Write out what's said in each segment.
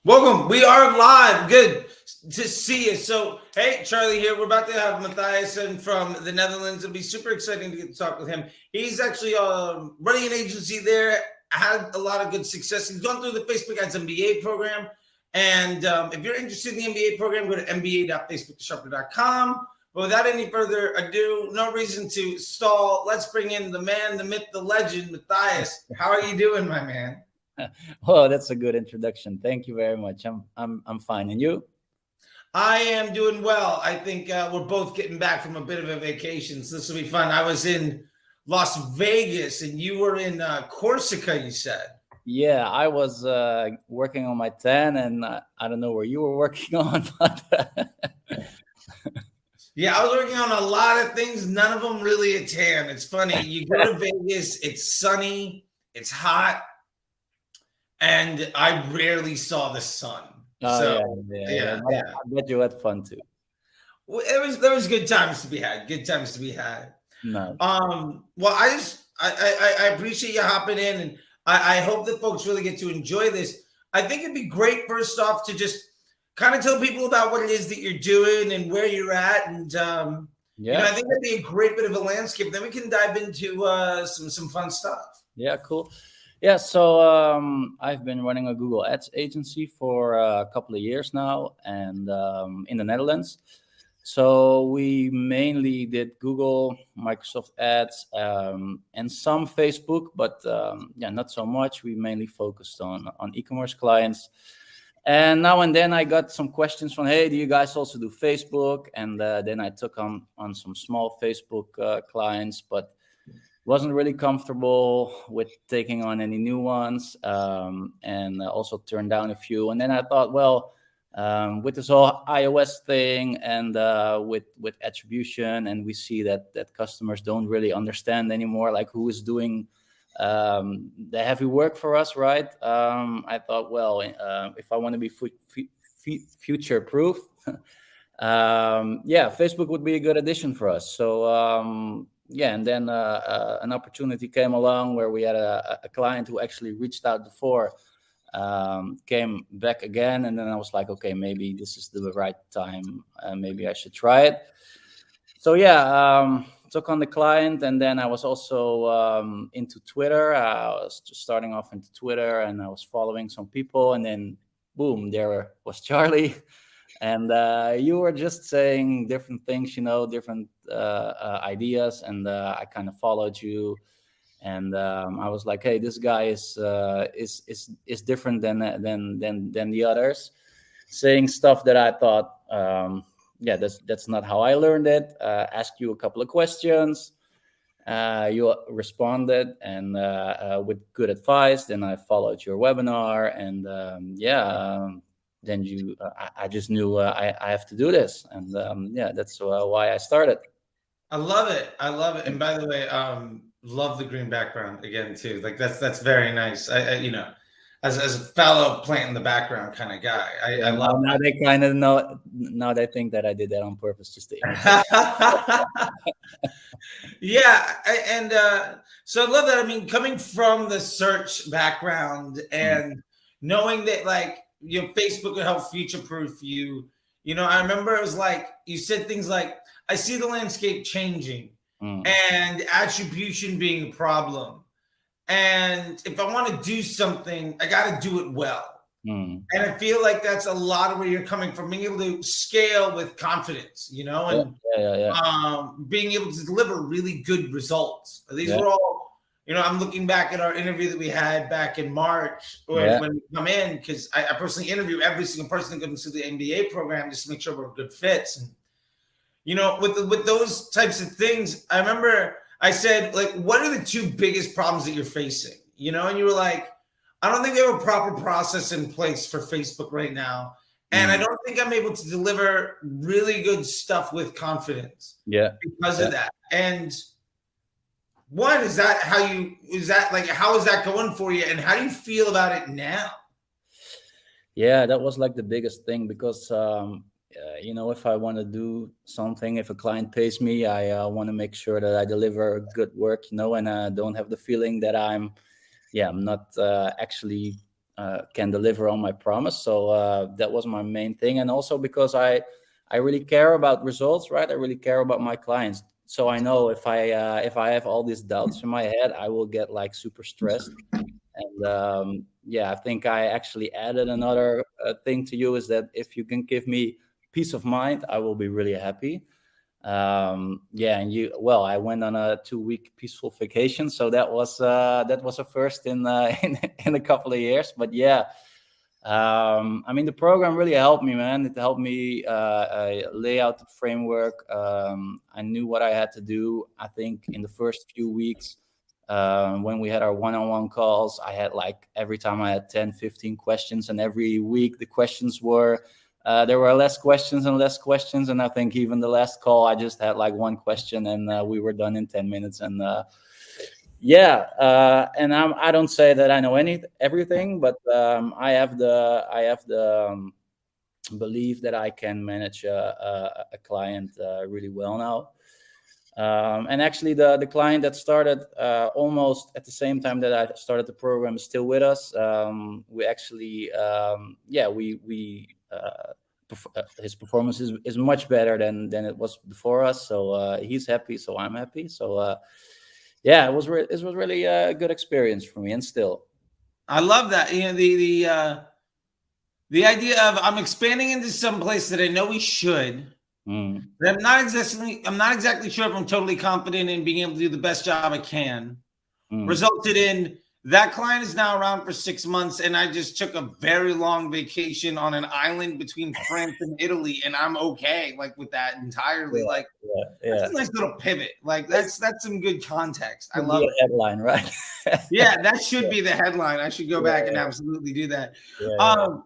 Welcome. We are live. Good to see you. So, hey, Charlie here. We're about to have Mathijs from the Netherlands. It'll be super exciting to get to talk with him. He's actually running an agency there, had a lot of good success. He's gone through the Facebook Ads MBA program. And if you're interested in the MBA program, go to mba.facebookdisruptor.com. But without any further ado, no reason to stall. Let's bring in the man, the myth, the legend, Mathijs. How are you doing, my man? Oh, that's a good introduction. Thank you very much. I'm fine. And you? I am doing well. I think we're both getting back from a bit of a vacation, so this will be fun. I was in Las Vegas, and you were in Corsica, you said. Yeah, I was working on my 10, and I don't know where you were working on, but yeah, I was working on a lot of things. None of them really a 10. It's funny. You go to Vegas, it's sunny, it's hot, and I rarely saw the sun. I bet you had fun too. Well, there was good times to be had. Good times to be had. No. Well, I appreciate you hopping in, and I hope that folks really get to enjoy this. I think it'd be great, first off, to just kind of tell people about what it is that you're doing and where you're at, and I think that'd be a great bit of a landscape. Then we can dive into some fun stuff. Yeah, cool. Yeah, so I've been running a Google Ads agency for a couple of years now, and in the Netherlands. So we mainly did Google, Microsoft Ads, and some Facebook, but not so much. We mainly focused on e-commerce clients. And now and then I got some questions from, hey, do you guys also do Facebook? And then I took on some small Facebook clients, but wasn't really comfortable with taking on any new ones, and also turned down a few. And then I thought, well, with this whole iOS thing and with attribution, and we see that customers don't really understand anymore, like who is doing the heavy work for us, right? I thought, well, if I want to be future proof, Facebook would be a good addition for us. So and then an opportunity came along where we had a client who actually reached out before, came back again, and then I was like, okay, maybe this is the right time. Maybe I should try it. So took on the client, and then I was also into Twitter. I was just starting off into Twitter, and I was following some people, and then boom, there was Charlie. And you were just saying different things, different ideas, and I kind of followed you. And I was like, hey, this guy is different than the others, saying stuff that I thought, that's not how I learned it. Asked you a couple of questions. You responded, and with good advice. Then I followed your webinar, and then I just knew I have to do this, and that's why I started. I love it. And by the way, love the green background again too. Like that's very nice. I as a fellow plant in the background kind of guy, I love. Now they kind of know. Now they think that I did that on purpose, just to so I love that. I mean, coming from the search background and knowing that, like, Facebook would help future-proof you. I remember it was like you said things like, I see the landscape changing and attribution being a problem. And if I want to do something, I got to do it well. And I feel like that's a lot of where you're coming from, being able to scale with confidence, and being able to deliver really good results. These were all, I'm looking back at our interview that we had back in March when we come in, because I personally interview every single person that goes through the MBA program just to make sure we're good fits. And, with those types of things, I remember I said, like, what are the two biggest problems that you're facing? And you were like, I don't think they have a proper process in place for Facebook right now. And I don't think I'm able to deliver really good stuff with confidence. Because of that. And one, how is that going for you? And how do you feel about it now? Yeah, that was like the biggest thing, because if I want to do something, if a client pays me, I want to make sure that I deliver good work, and I don't have the feeling that I'm not actually can deliver on my promise. So that was my main thing, and also because I really care about results, right? I really care about my clients. So I know if I have all these doubts in my head, I will get like super stressed. And yeah, I think I actually added another thing to you, is that if you can give me peace of mind, I will be really happy. Yeah, and I went on a 2-week peaceful vacation, so that was a first in in a couple of years. But yeah, I mean, the program really helped me, man. It helped me lay out the framework. I knew what I had to do. I think in the first few weeks, when we had our one-on-one calls, I had like every time I had 10, 15 questions, and every week the questions were there were less questions and less questions. And I think even the last call, I just had like one question, and we were done in 10 minutes. And yeah, and I don't say that I know everything, but I have the belief that I can manage a client really well now. And actually, the client that started almost at the same time that I started the program is still with us. We actually, yeah, his performance is much better than it was before us. So he's happy, so I'm happy. So yeah, it was really a good experience for me, and still. I love that. You know, the idea of I'm expanding into some place that I know we should. Mm, But I'm not exactly sure if I'm totally confident in being able to do the best job I can. mm. Resulted in that client is now around for 6 months, and I just took a very long vacation on an island between France and Italy, and I'm okay like with that entirely. Yeah, Like yeah, that's yeah. a nice little pivot. Like that's some good context. I Could be love it. a headline, right? Yeah, that should be the headline. I should go back and absolutely do that. Yeah, Um,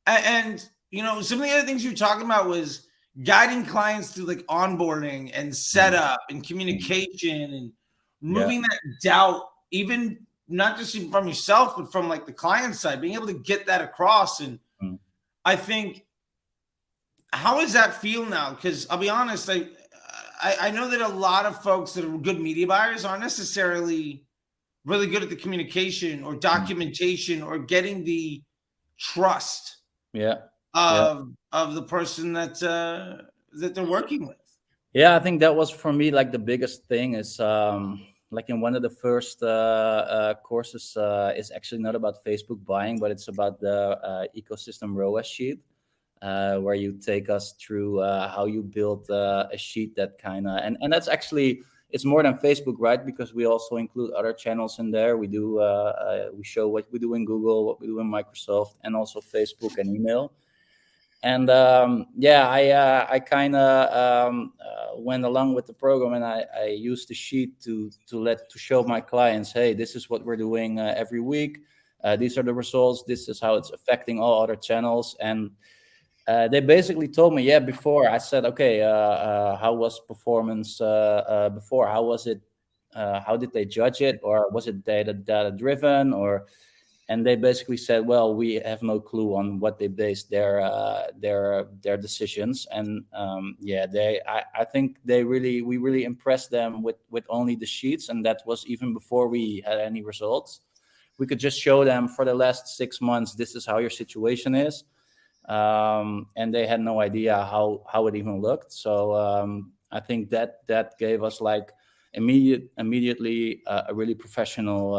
and you know, some of the other things you were talking about was guiding clients through like onboarding and mm, setup and mm. communication and Yeah, removing that doubt, even not just even from yourself, but from like the client side, being able to get that across. And mm. I think, how does that feel now? Because I'll be honest, I know that a lot of folks that are good media buyers aren't necessarily really good at the communication or Mm. documentation or getting the trust Yeah, yeah. of the person that they're working with. Yeah, I think that was for me like the biggest thing is like in one of the first courses is actually not about Facebook buying, but it's about the ecosystem ROAS sheet, where you take us through how you build a sheet that kind of and that's actually it's more than Facebook, right? Because we also include other channels in there. We show what we do in Google, what we do in Microsoft, and also Facebook and email. And yeah, I kind of went along with the program, and I used the sheet to show my clients, hey, this is what we're doing every week. These are the results. This is how it's affecting all other channels. And they basically told me, yeah, before I said, okay, how was performance before? How was it? How did they judge it, or was it data driven, or? And they basically said, well, we have no clue on what they based their decisions. And yeah, I think we really impressed them with only the sheets, and that was even before we had any results. We could just show them for the last 6 months, this is how your situation is, and they had no idea how it even looked. So I think that gave us like immediately a really professional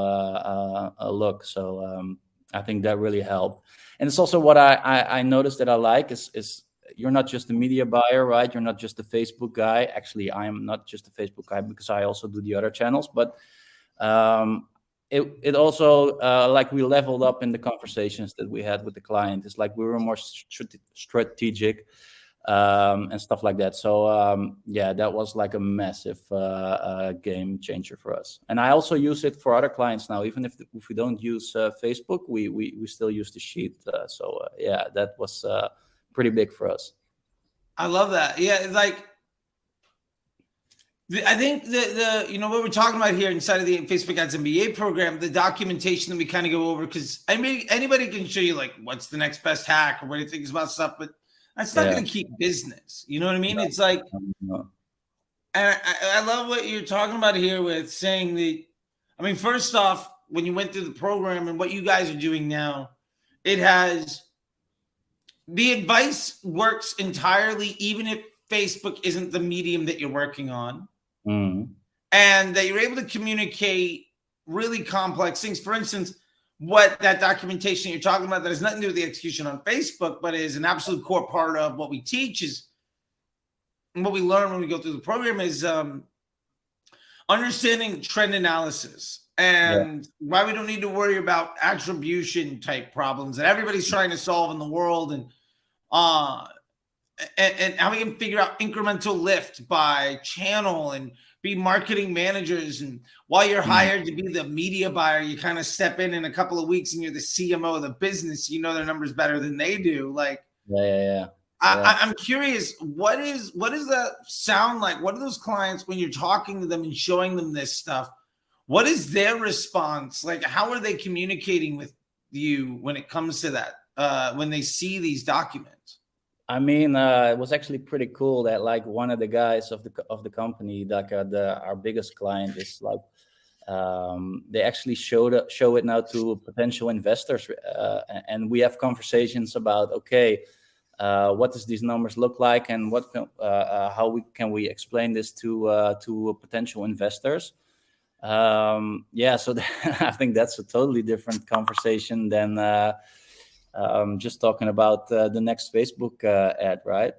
look. So I think that really helped. And it's also what I noticed that I like is you're not just a media buyer, right? You're not just a Facebook guy. Actually, I'm not just a Facebook guy because I also do the other channels. But it also like we leveled up in the conversations that we had with the client. It's like we were more strategic and stuff like that. So yeah, that was like a massive game changer for us. And I also use it for other clients now. Even if we don't use Facebook, we still use the sheet. So yeah, that was pretty big for us. I love that. Yeah, like I think the you know what we're talking about here inside of the Facebook Ads MBA program, the documentation that we kind of go over, because I mean anybody can show you like what's the next best hack or what he thinks about stuff, but that's not Yeah. going to keep business. You know what I mean? No, It's like, no. and I love what you're talking about here with saying that. I mean, first off, when you went through the program and what you guys are doing now, it has the advice works entirely, even if Facebook isn't the medium that you're working on, and that you're able to communicate really complex things. For instance, what that documentation you're talking about that has nothing to do with the execution on Facebook, but is an absolute core part of what we teach is, and what we learn when we go through the program is understanding trend analysis and why we don't need to worry about attribution type problems that everybody's trying to solve in the world, and how we can figure out incremental lift by channel and be marketing managers. And while you're hired to be the media buyer, you kind of step in a couple of weeks and you're the CMO of the business. You know their numbers better than they do. Like, I'm curious, what does that sound like? What are those clients when you're talking to them and showing them this stuff? What is their response? Like, how are they communicating with you when it comes to that, when they see these documents? I mean, it was actually pretty cool that like one of the guys of the company, like our biggest client, is like they actually show it now to potential investors, and we have conversations about what does these numbers look like, and how can we explain this to potential investors. So I think that's a totally different conversation than just talking about the next Facebook ad, right?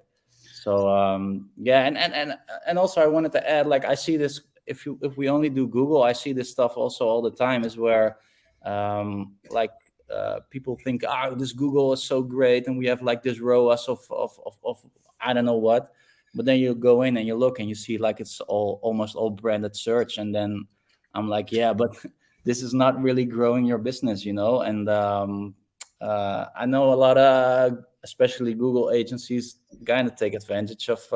So and also I wanted to add, like, I see this, if we only do Google, I see this stuff also all the time, is where people think, this Google is so great and we have like this ROAS of I don't know what, but then you go in and you look and you see like it's almost all branded search, and then I'm like, yeah, but this is not really growing your business, and I know a lot of, especially Google agencies, kind of take advantage of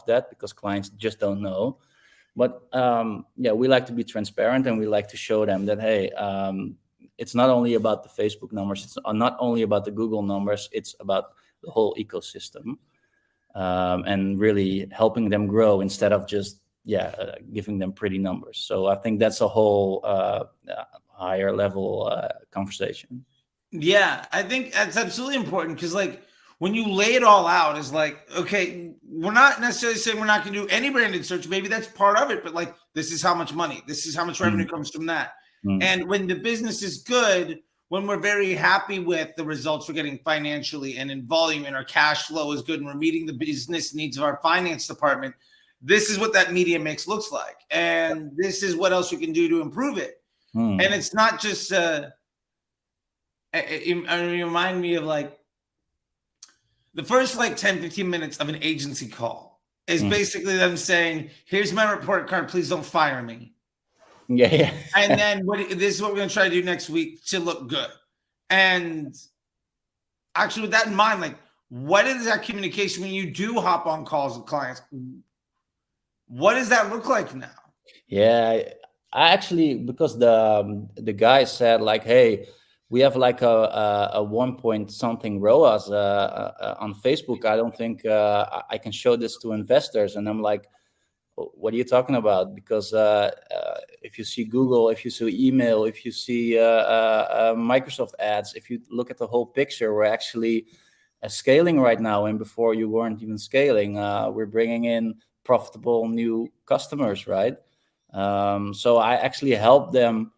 that because clients just don't know. But we like to be transparent, and we like to show them that, hey, it's not only about the Facebook numbers, it's not only about the Google numbers, it's about the whole ecosystem, and really helping them grow instead of just giving them pretty numbers. So I think that's a whole higher level conversation. Yeah, I think that's absolutely important, because like when you lay it all out, is like, okay, we're not necessarily saying we're not going to do any branded search. Maybe that's part of it, but like, this is how much money, this is how much revenue comes from that. And when the business is good, when we're very happy with the results we're getting financially and in volume, and our cash flow is good, and we're meeting the business needs of our finance department, this is what that media mix looks like. And this is what else we can do to improve it. And it's not just, it remind me of like the first like 10, 15 minutes of an agency call is basically them saying, here's my report card, please don't fire me. Yeah. And then this is what we're going to try to do next week to look good. And actually, with that in mind, like, what is that communication when you do hop on calls with clients? What does that look like now? Yeah, I actually, because the guy said like, hey, we have like a 1 point something ROAS on Facebook. I don't think I can show this to investors. And I'm like, what are you talking about? Because if you see Google, if you see email, if you see Microsoft ads, if you look at the whole picture, we're actually scaling right now. And before you weren't even scaling, we're bringing in profitable new customers, right? So I actually help them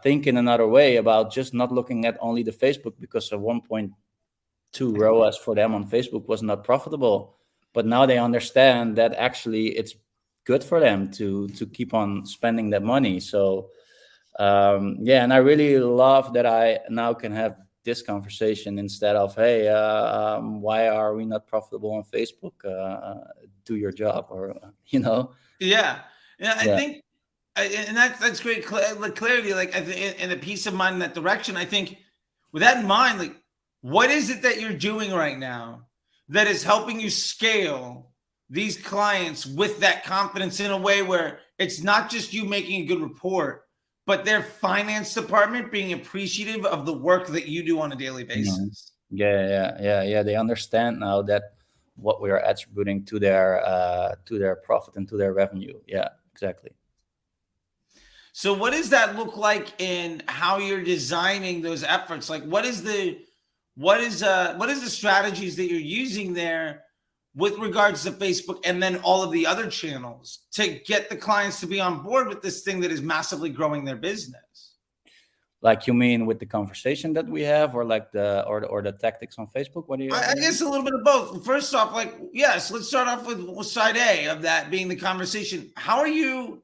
think in another way about just not looking at only the Facebook, because a 1.2 ROAS for them on Facebook was not profitable. But now they understand that actually it's good for them to keep on spending that money. So and I really love that I now can have this conversation instead of, hey, why are we not profitable on Facebook? Do your job, or Yeah, I think, and that's great clarity. Like, and a peace of mind in that direction. I think with that in mind, like, what is it that you're doing right now that is helping you scale these clients with that confidence in a way where it's not just you making a good report, but their finance department being appreciative of the work that you do on a daily basis? Yeah. They understand now that what we are attributing to their profit and to their revenue. Yeah, exactly. So what does that look like in how you're designing those efforts? Like what is the strategies that you're using there with regards to Facebook and then all of the other channels to get the clients to be on board with this thing that is massively growing their business? Like you mean with the conversation that we have, or like the tactics on Facebook? What do you? I guess a little bit of both. First off, like, yes, let's start off with side A of that being the conversation. How are you?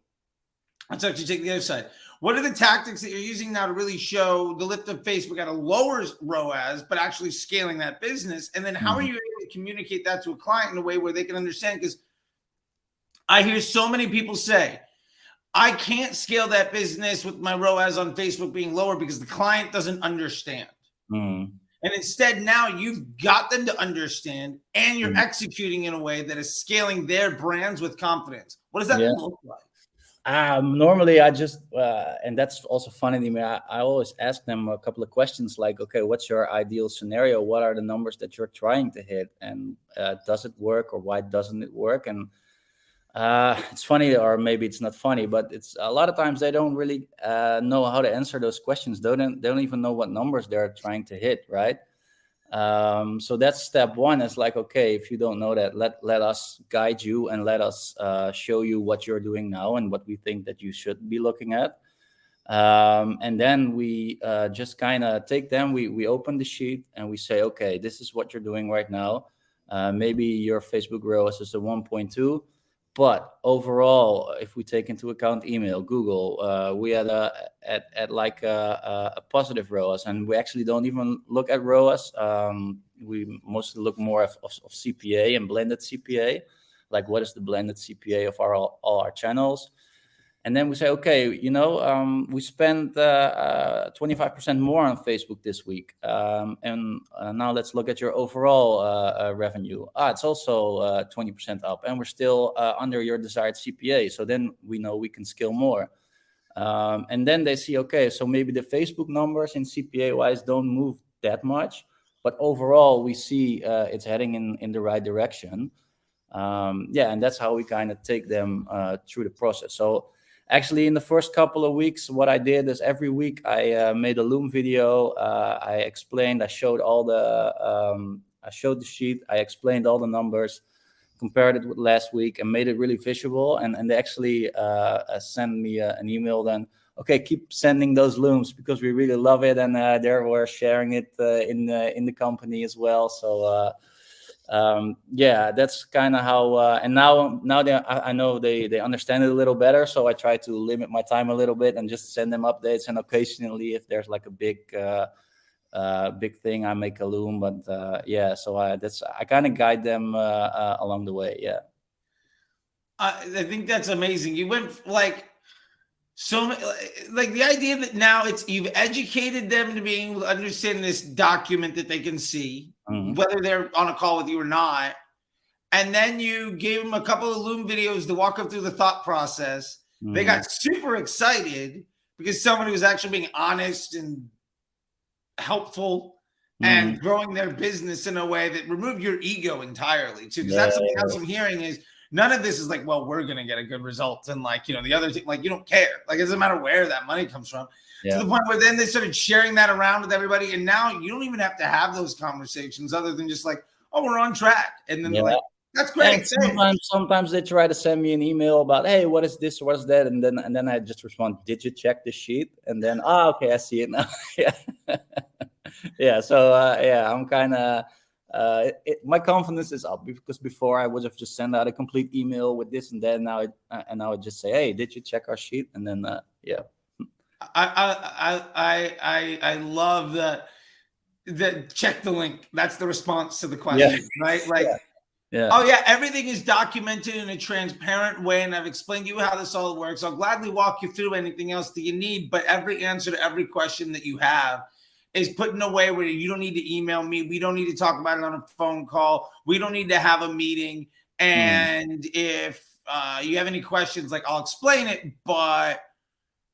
Let's actually take the other side. What are the tactics that you're using now to really show the lift of Facebook at a lower ROAS, but actually scaling that business? And then how are you able to communicate that to a client in a way where they can understand? Because I hear so many people say, I can't scale that business with my ROAS on Facebook being lower because the client doesn't understand. And instead, now you've got them to understand and you're executing in a way that is scaling their brands with confidence. What does that look like? Normally I just, and that's also funny to me, I always ask them a couple of questions like, okay, what's your ideal scenario? What are the numbers that you're trying to hit? And does it work, or why doesn't it work? And it's funny, or maybe it's not funny, but it's a lot of times they don't really know how to answer those questions. They don't even know what numbers they're trying to hit, right? So that's step one. It's like, okay, if you don't know that, let us guide you and let us show you what you're doing now and what we think that you should be looking at. And then we just kind of take them, we open the sheet and we say, okay, this is what you're doing right now. Maybe your Facebook ROAS is a 1.2. But overall, if we take into account email, Google, we had at like a positive ROAS, and we actually don't even look at ROAS. We mostly look more of CPA and blended CPA, like what is the blended CPA of all our channels. And then we say, okay, we spent 25% more on Facebook this week. And now let's look at your overall revenue. It's also 20% up, and we're still under your desired CPA. So then we know we can scale more. And then they see, okay, so maybe the Facebook numbers in CPA-wise don't move that much, but overall we see it's heading in the right direction. And that's how we kind of take them through the process. So actually, in the first couple of weeks, what I did is every week I made a Loom video. I explained, I showed the sheet, I explained all the numbers, compared it with last week, and made it really visual. And they actually sent me an email then, okay, keep sending those Looms because we really love it, and we're sharing it in the company as well. So. That's kind of how, and now I know they understand it a little better. So I try to limit my time a little bit and just send them updates. And occasionally, if there's like a big thing, I make a Loom. But so I kind of guide them along the way. Yeah. I think that's amazing. You went like the idea that now you've educated them to being able to understand this document that they can see, whether they're on a call with you or not. And then you gave them a couple of Loom videos to walk them through the thought process. They got super excited because somebody was actually being honest and helpful and growing their business in a way that removed your ego entirely too. Because that's something else I'm hearing is, none of this is like, well, we're going to get a good result. And the other thing, like, you don't care. Like, it doesn't matter where that money comes from. To the point where then they started sharing that around with everybody. And now you don't even have to have those conversations other than just like, oh, we're on track. And then they're like, that's great. Sometimes they try to send me an email about, hey, what is this? What is that? And then I just respond, did you check the sheet? And then, okay, I see it now. So I'm kind of, my confidence is up, because before I would have just sent out a complete email with this and that. Now I would just say, hey, did you check our sheet? And then I love that check the link. That's the response to the question, right? Like, oh yeah, everything is documented in a transparent way, and I've explained to you how this all works. I'll gladly walk you through anything else that you need, but every answer to every question that you have is put in a way where you don't need to email me. We don't need to talk about it on a phone call. We don't need to have a meeting. And if you have any questions, like, I'll explain it, but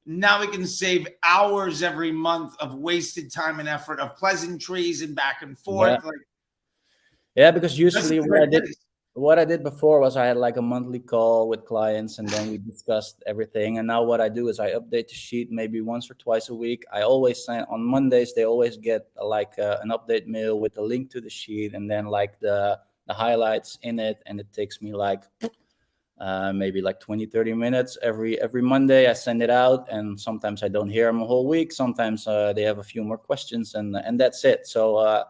now we can save hours every month of wasted time and effort, of pleasantries and back and forth. Because usually what I did before was I had like a monthly call with clients, and then we discussed everything. And now what I do is I update the sheet maybe once or twice a week. I always sign on Mondays. They always get an update mail with a link to the sheet, and then like the highlights in it. And it takes me like maybe like 20-30 minutes every Monday. I send it out, and sometimes I don't hear them a whole week. Sometimes they have a few more questions, and that's it. So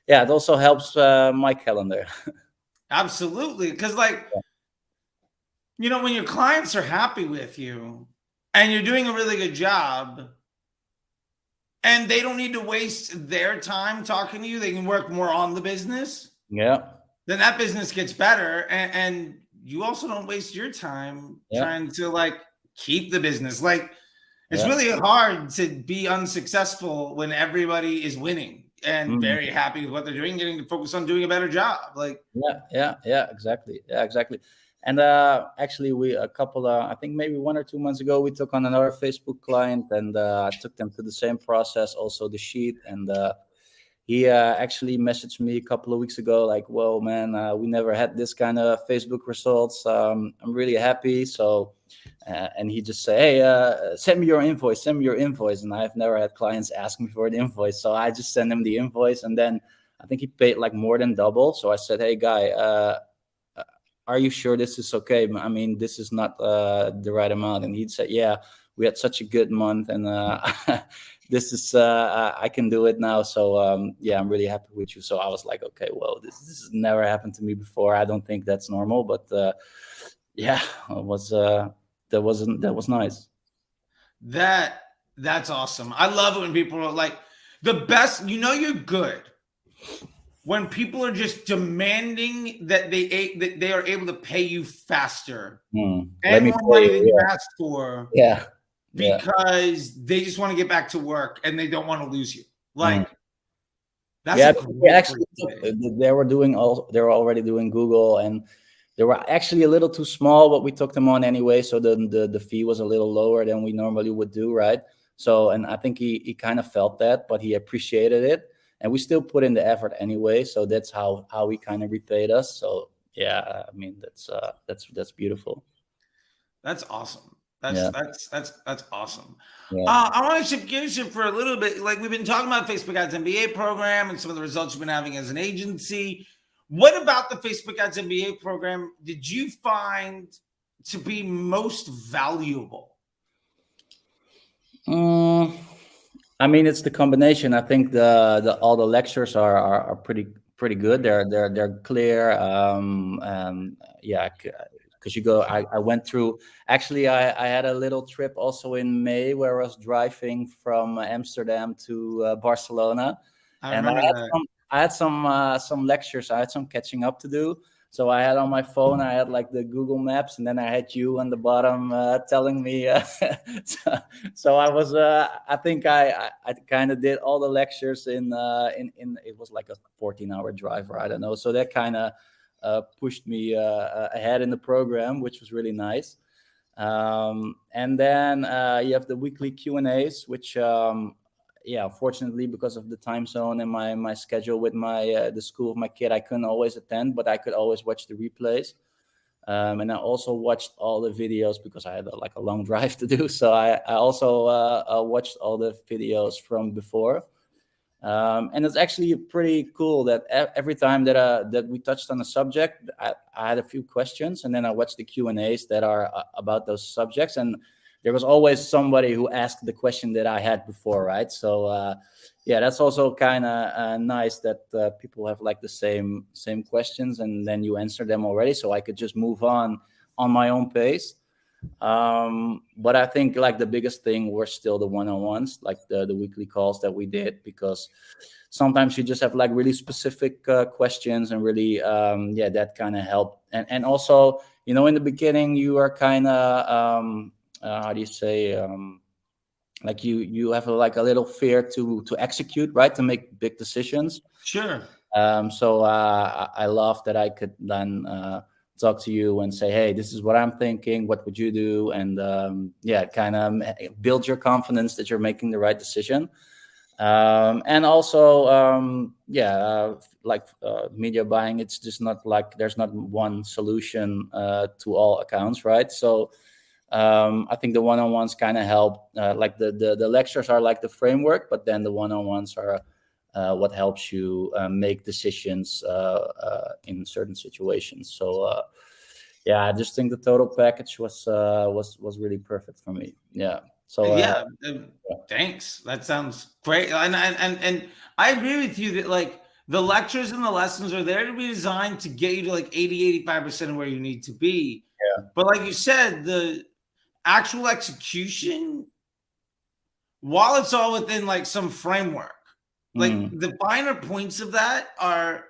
yeah, it also helps my calendar. Absolutely. Because, like, you know, when your clients are happy with you and you're doing a really good job and they don't need to waste their time talking to you, they can work more on the business. Yeah. Then that business gets better. And you also don't waste your time trying to like keep the business. Like, it's really hard to be unsuccessful when everybody is winning and very happy with what they're doing, getting to focus on doing a better job. Like, exactly. Yeah, exactly. And actually, I think maybe 1 or 2 months ago, we took on another Facebook client, and I took them through the same process, also the sheet. And he actually messaged me a couple of weeks ago, like, "Whoa, man, we never had this kind of Facebook results. I'm really happy." So, and he just say, "Hey, send me your invoice. Send me your invoice." And I've never had clients ask me for an invoice, so I just send him the invoice, and then I think he paid like more than double. So I said, "Hey, guy, are you sure this is okay? I mean, this is not the right amount." And he'd say, "Yeah, we had such a good month, and this is I can do it now. So yeah, I'm really happy with you." So I was like, "Okay, well, this has never happened to me before. I don't think that's normal, but yeah, it was that was nice." that's awesome. I love it when people are like the best. You know, you're good when people are just demanding that they are able to pay you faster and more money than you asked for. Yeah. Because they just want to get back to work and they don't want to lose you. Like, that's actually they were already doing Google, and they were actually a little too small, but we took them on anyway. So the fee was a little lower than we normally would do, right? So, and I think he kind of felt that, but he appreciated it, and we still put in the effort anyway. So that's how he kind of repaid us. So yeah, I mean, that's beautiful. That's awesome. That's awesome. Yeah. I want to shift gears here for a little bit. Like, we've been talking about Facebook Ads MBA program and some of the results you've been having as an agency. What about the Facebook Ads MBA program did you find to be most valuable? I mean, it's the combination. I think all the lectures are pretty good. They're clear. Yeah, because I went through. Actually, I had a little trip also in May where I was driving from Amsterdam to Barcelona, and I had some lectures. I had some catching up to do. So I had on my phone, I had like the Google Maps, and then I had you on the bottom telling me. So I was, I think I kind of did all the lectures in it was like a 14-hour drive, or I don't know. So that kind of pushed me ahead in the program, which was really nice. And then you have the weekly Q&As, which yeah, unfortunately, because of the time zone and my schedule with the school of my kid, I couldn't always attend, but I could always watch the replays. And I also watched all the videos because I had like a long drive to do. So I also watched all the videos from before. And it's actually pretty cool that every time that we touched on a subject, I had a few questions, and then I watched the Q&As that are about those subjects, and there was always somebody who asked the question that I had before, right? So yeah, that's also kind of nice that people have like the same questions, and then you answer them already, so I could just move on my own pace. But I think like the biggest thing were still the one-on-ones, like the weekly calls that we did, because sometimes you just have like really specific questions, and really yeah, that kind of helped. And also, you know, in the beginning you are kind of how do you say, like you have like a little fear to execute, right, to make big decisions. Sure. So I love that I could then talk to you and say, "Hey, this is what I'm thinking. What would you do?" And yeah, kind of build your confidence that you're making the right decision. And also, like media buying, it's just not like there's not one solution to all accounts, right? So I think the one-on-ones kind of help. Like the lectures are like the framework, but then the one-on-ones are what helps you make decisions in certain situations. So yeah, I just think the total package was really perfect for me. Yeah. So Yeah, thanks. That sounds great. And I agree with you that like the lectures and the lessons are there to be designed to get you to like 80, 85% of where you need to be. yeah. But like you said, the actual execution, while it's all within like some framework, like Mm, the finer points of that are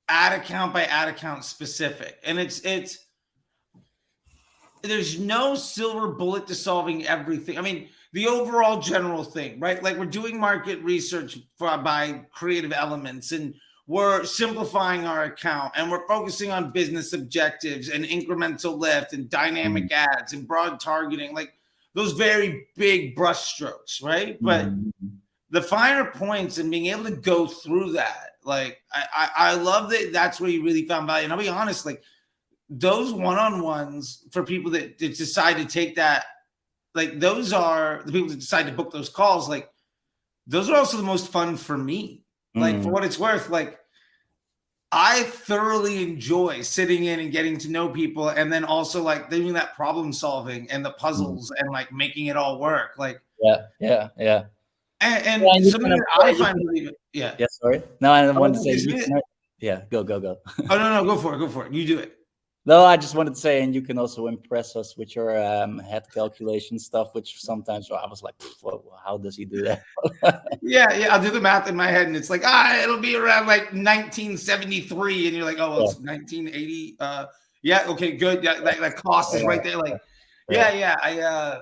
ad account by ad account specific. And it's there's no silver bullet to solving everything. I mean, the overall general thing, right? Like we're doing market research by creative elements, and we're simplifying our account, and we're focusing on business objectives and incremental lift and mm, dynamic ads and broad targeting, like those very big brushstrokes, right? But mm, the finer points and being able to go through that, like I love that. That's where you really found value. And I'll be honest, like those one-on-ones for people that decide to take that, like those are the people that decide to book those calls, like those are also the most fun for me. Like for mm, what it's worth, like I thoroughly enjoy sitting in and getting to know people, and then also like doing that problem solving and the mm. puzzles and like making it all work, like Yeah, yeah, yeah. Yeah, and and you something can that apply. I You find can, really, yeah. yeah, sorry. No, I Oh, wanted to say is you it? can. Yeah, go. Oh no, go for it, you do it. No, I just wanted to say, and you can also impress us with your head calculation stuff, which sometimes I was like, how does he do that? Yeah, I'll do the math in my head, and it's like, it'll be around like 1973, and you're like, oh, well, Yeah, it's 1980. Yeah, okay, good. Yeah, that cost is right there. Like, yeah, yeah.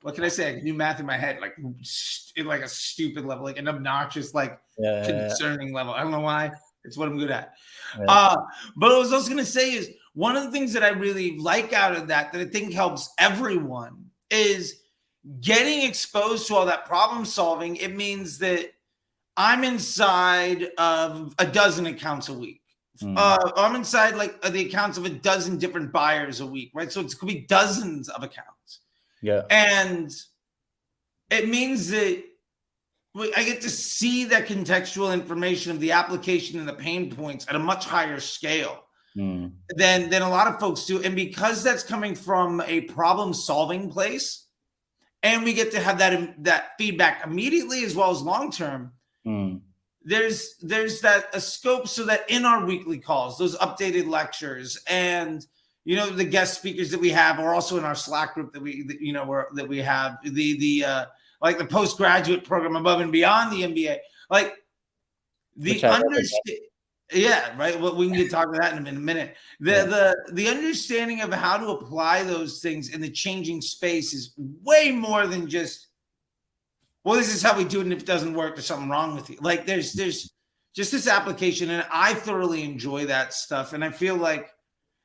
What can I say? I can do math in my head, like in like a stupid level, like an obnoxious, like yeah, concerning level. I don't know why. It's what I'm good at. yeah. Uh, but what I was also gonna say is one of the things that I really like out of that I think helps everyone is getting exposed to all that problem solving. It means that I'm inside of a dozen accounts a week. Mm, I'm inside like the accounts of a dozen different buyers a week, right? So it could be dozens of accounts. yeah. And it means that I get to see that contextual information of the application and the pain points at a much higher scale Mm, than a lot of folks do. And because that's coming from a problem solving place, and we get to have that feedback immediately as well as long term, mm, there's that a scope so that in our weekly calls, those updated lectures and the guest speakers that we have are also in our Slack group that we have the like the postgraduate program above and beyond the MBA, like which the I never done. understand. Yeah, right. Well, we can get talk to that in a minute. Yeah, The understanding of how to apply those things in the changing space is way more than just, well, this is how we do it, and if it doesn't work, there's something wrong with you. Like there's just this application, and I thoroughly enjoy that stuff, and I feel like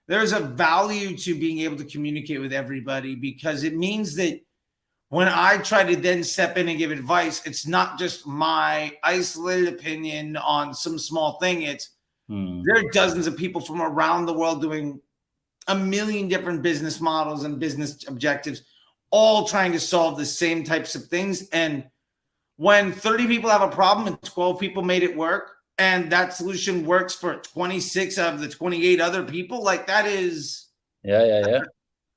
there's a value to being able to communicate with everybody, because it means that when I try to then step in and give advice, it's not just my isolated opinion on some small thing. It's mm, there are dozens of people from around the world doing a million different business models and business objectives, all trying to solve the same types of things. And when 30 people have a problem and 12 people made it work, and that solution works for 26 out of the 28 other people, like that's yeah.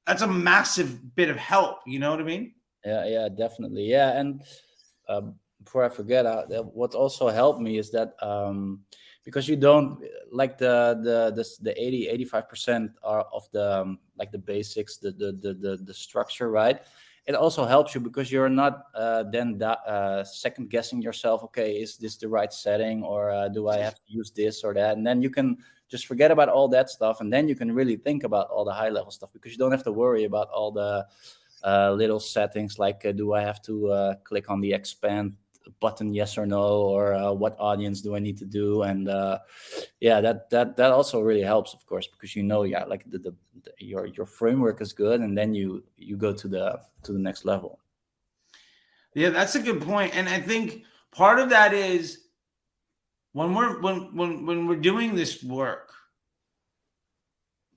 a massive bit of help. You know what I mean? Yeah, definitely. Yeah, and before I forget, what also helped me is that because you don't like the 80-85% are of the like the basics, the structure, right? It also helps you because you're not then second guessing yourself. Okay, is this the right setting, or do I have to use this or that? And then you can just forget about all that stuff, and then you can really think about all the high level stuff, because you don't have to worry about all the little settings like do I have to click on the expand button, yes or no, or what audience do I need to do? And yeah, that also really helps, of course, because yeah, like your framework is good, and then you go to the next level. Yeah, that's a good point. And I think Part of that is when we're doing this work,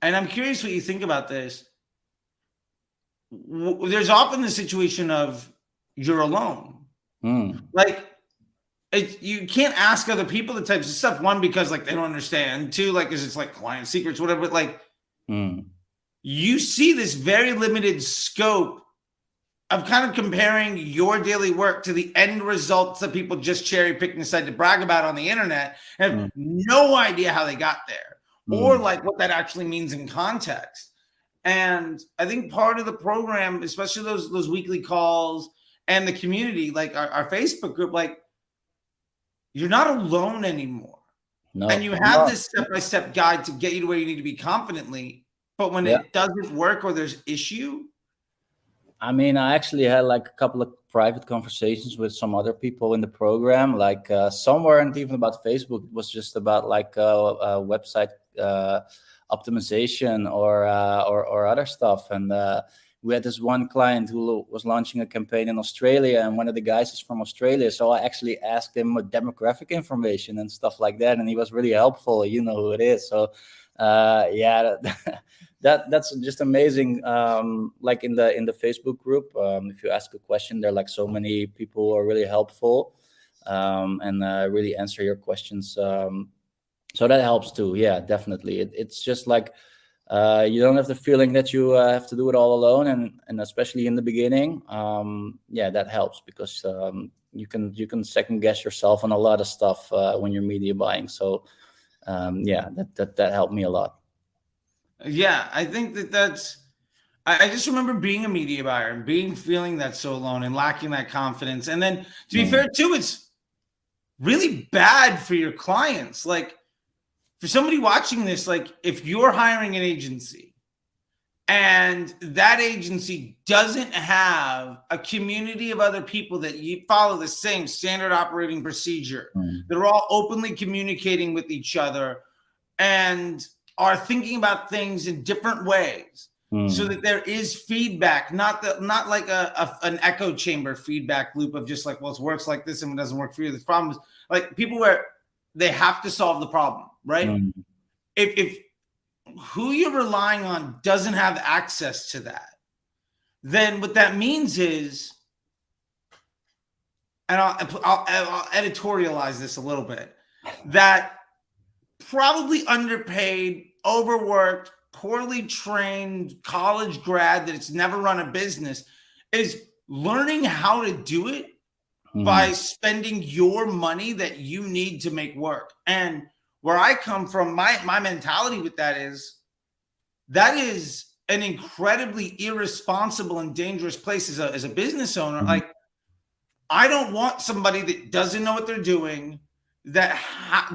and I'm curious what you think about this. There's often the situation of you're alone. Like, you can't ask other people the types of stuff. One, because like they don't understand. Two, like, because it's like client secrets, whatever. But like, you see this very limited scope of kind of comparing your daily work to the end results that people just cherry pick and decide to brag about on the internet, and have no idea how they got there, or like what that actually means in context. And I think part of the program, especially those weekly calls and the community, like our Facebook group, like, you're not alone anymore. No. And you have this step-by-step guide to get you to where you need to be confidently. But when it doesn't work or there's issue. I mean, I actually had like a couple of private conversations with some other people in the program. Like some weren't even about Facebook. It was just about like website optimization or other stuff. And we had this one client who was launching a campaign in Australia, and one of the guys is from Australia. So I actually asked him demographic information and stuff like that, and he was really helpful. You know who it is. So that's just amazing. Like in the Facebook group, if you ask a question, there are like so many people who are really helpful and really answer your questions. So that helps too. Yeah, definitely. It's just like you don't have the feeling that you have to do it all alone, and especially in the beginning, that helps because you can second guess yourself on a lot of stuff when you're media buying. So that helped me a lot. Yeah, I think that's. I just remember being a media buyer and feeling that so alone and lacking that confidence. And then, to be fair too, it's really bad for your clients. Like, for somebody watching this, like, if you're hiring an agency and that agency doesn't have a community of other people that you follow the same standard operating procedure, that are all openly communicating with each other and are thinking about things in different ways, so that there is feedback, not like an echo chamber feedback loop of just like, well, it works like this and it doesn't work for you. The problem is like people where they have to solve the problem, right? If who you're relying on doesn't have access to that, then what that means is, and I'll editorialize this a little bit, that probably underpaid, overworked, poorly trained college grad that's never run a business is learning how to do it by spending your money that you need to make work. And where I come from, my mentality with that is an incredibly irresponsible and dangerous place as a business owner. Like, I don't want somebody that doesn't know what they're doing, that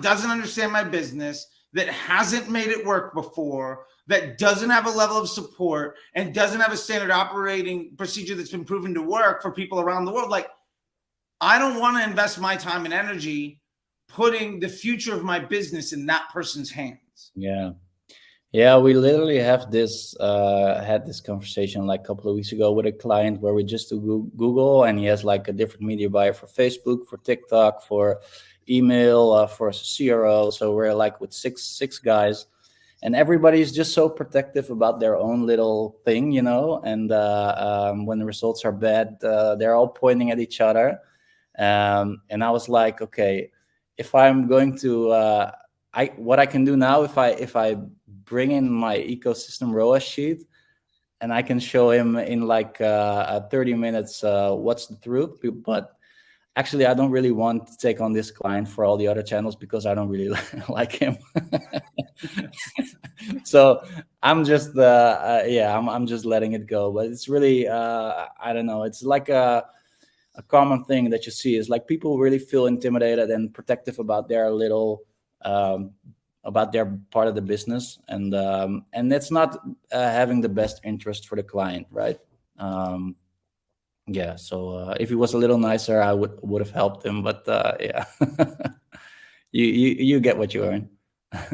doesn't understand my business, that hasn't made it work before, that doesn't have a level of support, and doesn't have a standard operating procedure that's been proven to work for people around the world. Like, I don't want to invest my time and energy putting the future of my business in that person's hands. Yeah, we literally had this conversation like a couple of weeks ago with a client where we just do Google, and he has like a different media buyer for Facebook, for TikTok, for email, for a CRO. So we're like with six guys, and everybody's just so protective about their own little thing, you know. And when the results are bad, they're all pointing at each other. And I was like, okay, if I'm going to, what I can do now, if I bring in my ecosystem ROAS sheet, and I can show him in like 30 minutes what's the truth. But actually, I don't really want to take on this client for all the other channels because I don't really like him. So I'm just I'm just letting it go. But it's really I don't know. It's like a common thing that you see is like people really feel intimidated and protective about their little about their part of the business, and it's not having the best interest for the client, right? So if he was a little nicer, I would have helped him, but you get what you earn.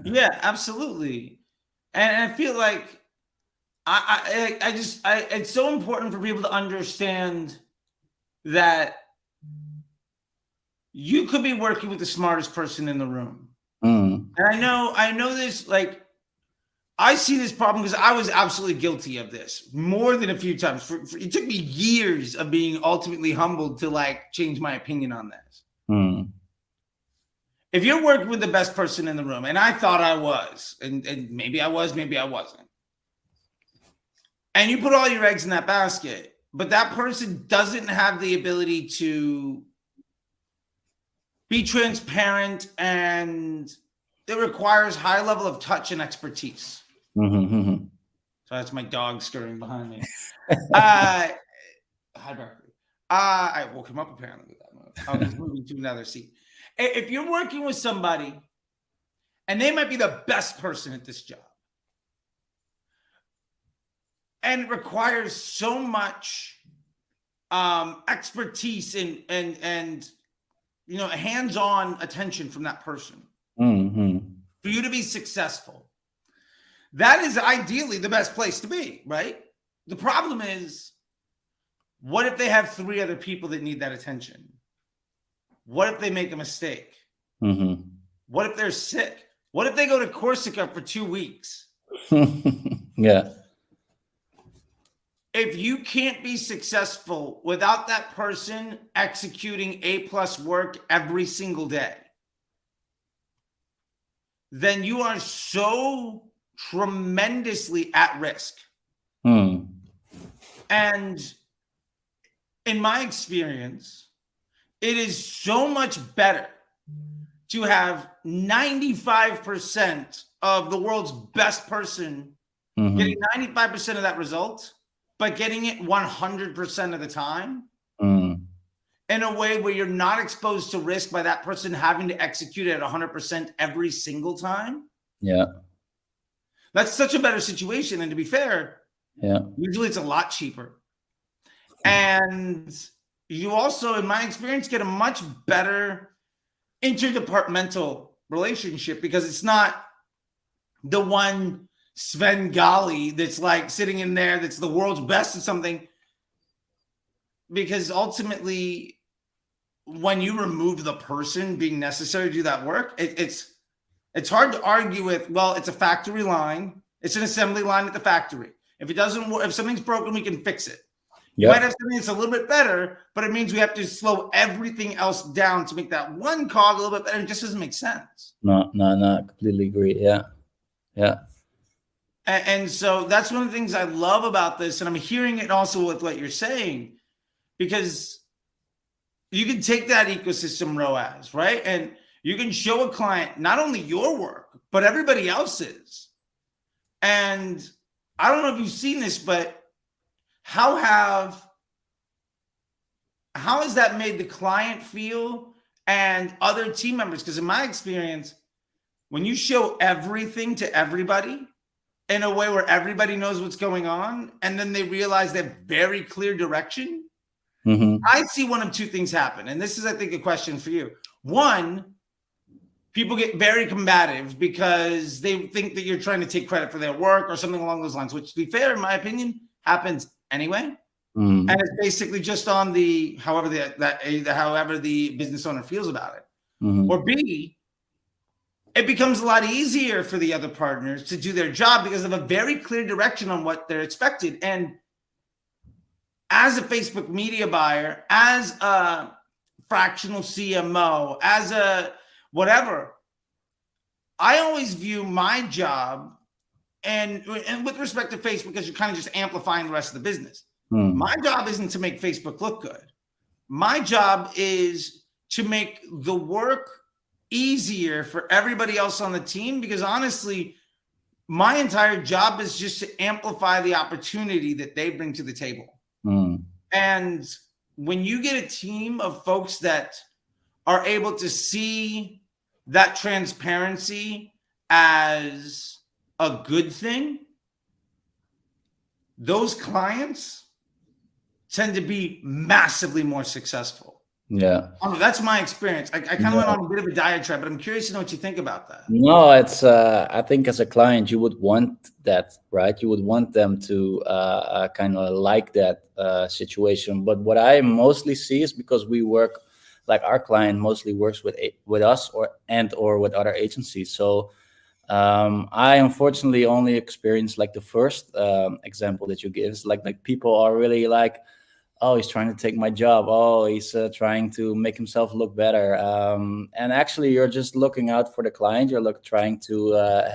Yeah, absolutely. And I feel like it's so important for people to understand that you could be working with the smartest person in the room. Mm. And I know this, like, I see this problem because I was absolutely guilty of this more than a few times. It took me years of being ultimately humbled to like change my opinion on this. Mm. If you're working with the best person in the room, and I thought I was, and maybe I was, maybe I wasn't, and you put all your eggs in that basket, but that person doesn't have the ability to be transparent, and it requires high level of touch and expertise. Mm-hmm, mm-hmm. So that's my dog scurrying behind me. Hi, Berkeley. I woke him up apparently with that move. Oh, he's moving to another seat. If you're working with somebody, and they might be the best person at this job, and it requires so much expertise and you know, hands-on attention from that person Mm-hmm. for you to be successful, that is ideally the best place to be, right? The problem is, what if they have 3 other people that need that attention? What if they make a mistake? Mm-hmm. What if they're sick? What if they go to Corsica for 2 weeks? Yeah. If you can't be successful without that person executing A+ work every single day, then you are so tremendously at risk. Mm. And in my experience, it is so much better to have 95% of the world's best person Mm-hmm. getting 95% of that result, but getting it 100% of the time Mm. in a way where you're not exposed to risk by that person having to execute it at 100% every single time. Yeah. That's such a better situation. And to be fair, Yeah. usually it's a lot cheaper. And you also, in my experience, get a much better interdepartmental relationship because it's not the one Svengali that's like sitting in there that's the world's best at something. Because ultimately, when you remove the person being necessary to do that work, it's hard to argue with, well, it's a factory line. It's an assembly line at the factory. If it doesn't work, if something's broken, we can fix it. You might have something that's a little bit better, but it means we have to slow everything else down to make that one cog a little bit better. It just doesn't make sense. No, completely agree. Yeah. Yeah. And so that's one of the things I love about this. And I'm hearing it also with what you're saying, because you can take that ecosystem ROAS, right? And you can show a client not only your work, but everybody else's. And I don't know if you've seen this, but how has that made the client feel and other team members? Because in my experience, when you show everything to everybody in a way where everybody knows what's going on, and then they realize they have very clear direction, Mm-hmm. I see one of 2 things happen. And this is, I think, a question for you. One, people get very combative because they think that you're trying to take credit for their work or something along those lines, which, to be fair, in my opinion, happens anyway. Mm-hmm. And it's basically just on the however the business owner feels about it. Mm-hmm. Or B, it becomes a lot easier for the other partners to do their job because of a very clear direction on what they're expected. And as a Facebook media buyer, as a fractional CMO, as a whatever, I always view my job, and with respect to Facebook, because you're kind of just amplifying the rest of the business. Mm. My job isn't to make Facebook look good. My job is to make the work easier for everybody else on the team, because honestly, my entire job is just to amplify the opportunity that they bring to the table. Mm. And when you get a team of folks that are able to see that transparency as a good thing, those clients tend to be massively more successful. Yeah. That's my experience. I kind of went on a bit of a diatribe, but I'm curious to know what you think about that. No, it's I think as a client you would want that, right? You would want them to kind of like that situation. But what I mostly see is, because we work like our client mostly works with us or with other agencies. So I unfortunately only experienced like the first example that you give. It's like people are really like, oh, he's trying to take my job. Oh, he's trying to make himself look better. And actually, you're just looking out for the client. You're trying to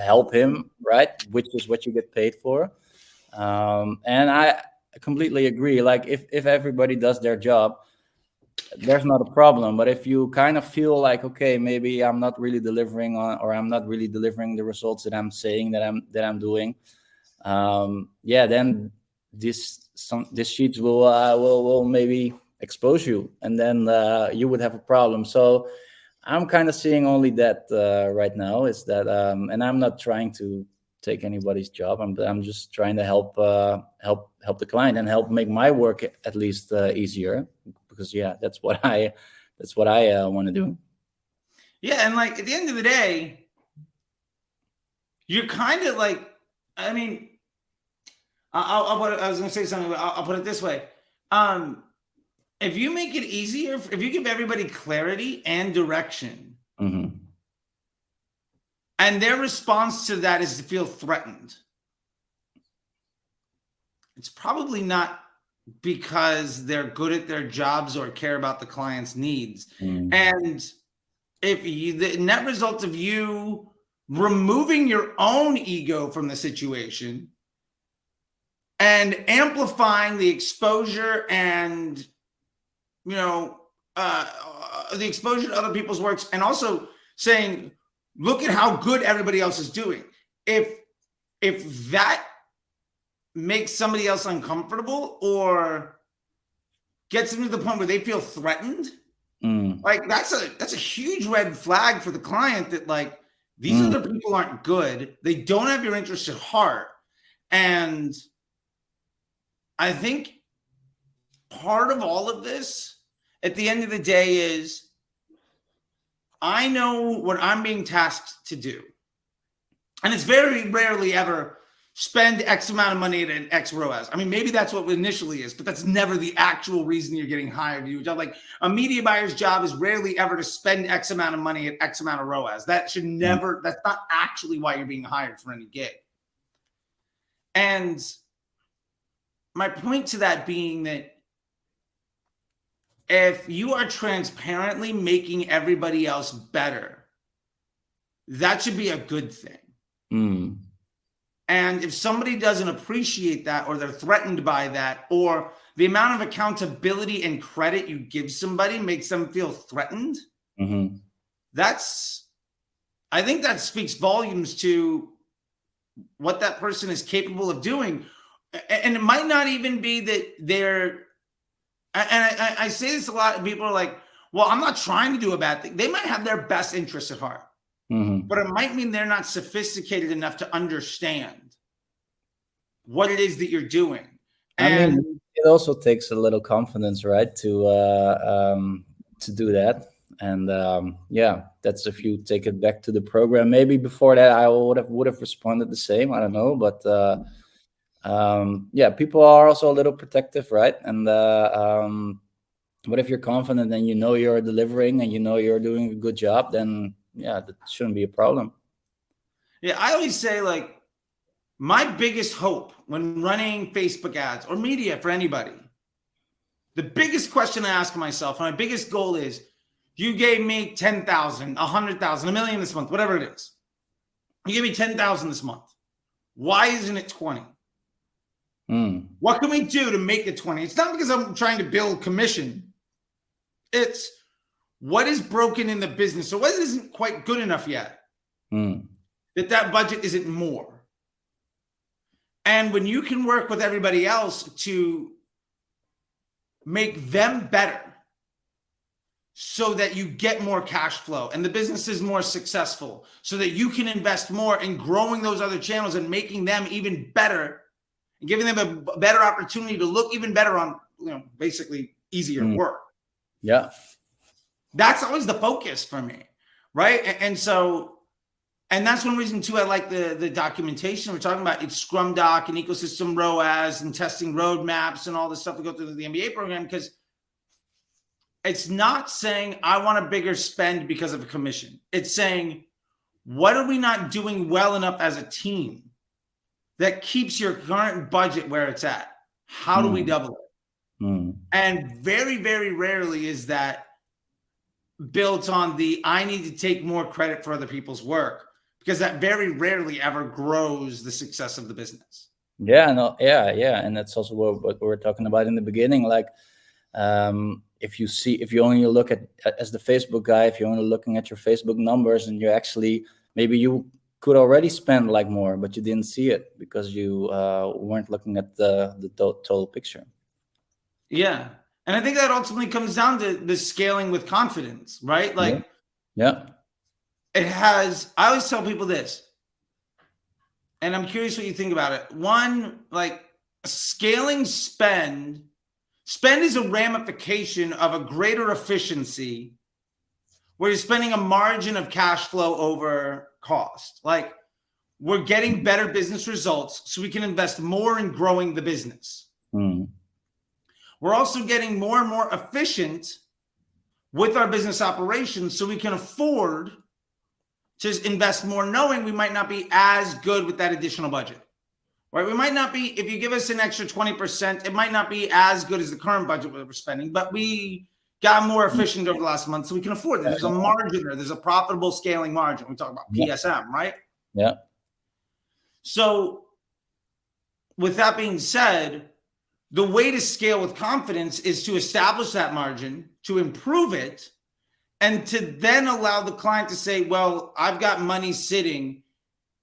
help him, right? Which is what you get paid for. And I completely agree. Like if everybody does their job, there's not a problem. But if you kind of feel like, okay, maybe I'm not really delivering on, or I'm not really delivering the results that I'm saying that I'm doing, then these sheets will maybe expose you, and then you would have a problem. So I'm kind of seeing only that right now, is that and I'm not trying to take anybody's job. I'm just trying to help the client and help make my work at least easier, because that's what I want to do. Yeah, and like at the end of the day, you're kind of like, I mean, I was going to say something, but I'll put it this way. If you make it easier, if you give everybody clarity and direction, Mm-hmm. and their response to that is to feel threatened, it's probably not because they're good at their jobs or care about the client's needs. Mm. And if the net result of you removing your own ego from the situation and amplifying the exposure and, the exposure to other people's works, and also saying, look at how good everybody else is doing. If that makes somebody else uncomfortable or gets them to the point where they feel threatened, like that's a huge red flag for the client, that like these other people aren't good. They don't have your interests at heart. And I think part of all of this at the end of the day is, I know what I'm being tasked to do. And it's very rarely ever spend X amount of money at an X ROAS. I mean, maybe that's what initially is, but that's never the actual reason you're getting hired to do a job. Like a media buyer's job is rarely ever to spend X amount of money at X amount of ROAS. That should never, that's not actually why you're being hired for any gig. And my point to that being that if you are transparently making everybody else better, that should be a good thing. And if somebody doesn't appreciate that, or they're threatened by that, or the amount of accountability and credit you give somebody makes them feel threatened, I think that speaks volumes to what that person is capable of doing. And it might not even be that they're, and I say this a lot, and people are like, well, I'm not trying to do a bad thing. They might have their best interests at heart. But it might mean they're not sophisticated enough to understand what it is that you're doing. And I mean, it also takes a little confidence, right, to do that. And that's, if you take it back to the program. Maybe before that, I would have responded the same. I don't know, but people are also a little protective, right? And but if you're confident and you know you're delivering and you know you're doing a good job, then that shouldn't be a problem. Yeah, I always say, like, my biggest hope when running Facebook ads or media for anybody, the biggest question I ask myself, and my biggest goal is, you gave me 10,000, 100,000, $1 million this month, whatever it is. You gave me 10,000 this month. Why isn't it 20? What can we do to make it 20? It's not because I'm trying to build commission. It's what is broken in the business. So what isn't quite good enough yet? That budget isn't more. And when you can work with everybody else to make them better so that you get more cash flow and the business is more successful, so that you can invest more in growing those other channels and making them even better and giving them a better opportunity to look even better on, basically easier work. Yeah. That's always the focus for me, right? And so, and that's one reason too I like the documentation we're talking about. It's Scrum Doc and ecosystem ROAS and testing roadmaps and all the stuff we go through the MBA program, because it's not saying I want a bigger spend because of a commission. It's saying, what are we not doing well enough as a team that keeps your current budget where it's at? How do we double it? And very, very rarely is that built on the I need to take more credit for other people's work, because that very rarely ever grows the success of the business. Yeah, no, yeah, and that's also what we were talking about in the beginning. Like, if you only look at as the Facebook guy, if you're only looking at your Facebook numbers, and you actually maybe you could already spend like more, but you didn't see it because you weren't looking at the total picture. Yeah. And I think that ultimately comes down to the scaling with confidence, right? Like, yeah. I always tell people this, and I'm curious what you think about it. One, like, scaling spend is a ramification of a greater efficiency where you're spending a margin of cash flow over cost. Like, we're getting better business results so we can invest more in growing the business. We're also getting more and more efficient with our business operations so we can afford to invest more, knowing we might not be as good with that additional budget, right? We might not be, if you give us an extra 20%, it might not be as good as the current budget we're spending, but we got more efficient over the last month so we can afford that. There's a margin there. There's a profitable scaling margin. We talk about PSM, right? Yeah. So with that being said, the way to scale with confidence is to establish that margin, to improve it, and to then allow the client to say, well, I've got money sitting,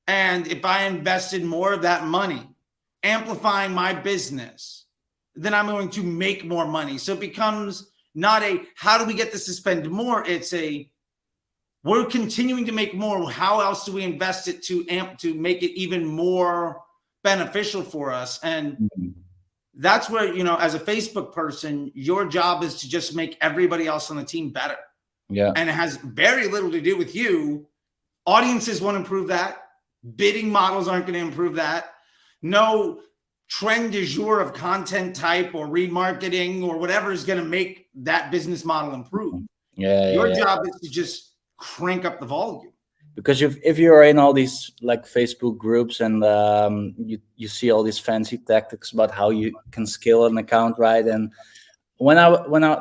and if I invested more of that money, amplifying my business, then I'm going to make more money. So it becomes not a, how do we get this to spend more? It's a, we're continuing to make more. How else do we invest it to make it even more beneficial for us? And that's where, as a Facebook person, your job is to just make everybody else on the team better. Yeah. And it has very little to do with you. Audiences won't improve that. Bidding models aren't going to improve that. No trend du jour of content type or remarketing or whatever is going to make that business model improve. Your job is to just crank up the volume. Because if you're in all these like Facebook groups and you see all these fancy tactics about how you can scale an account, right? And when I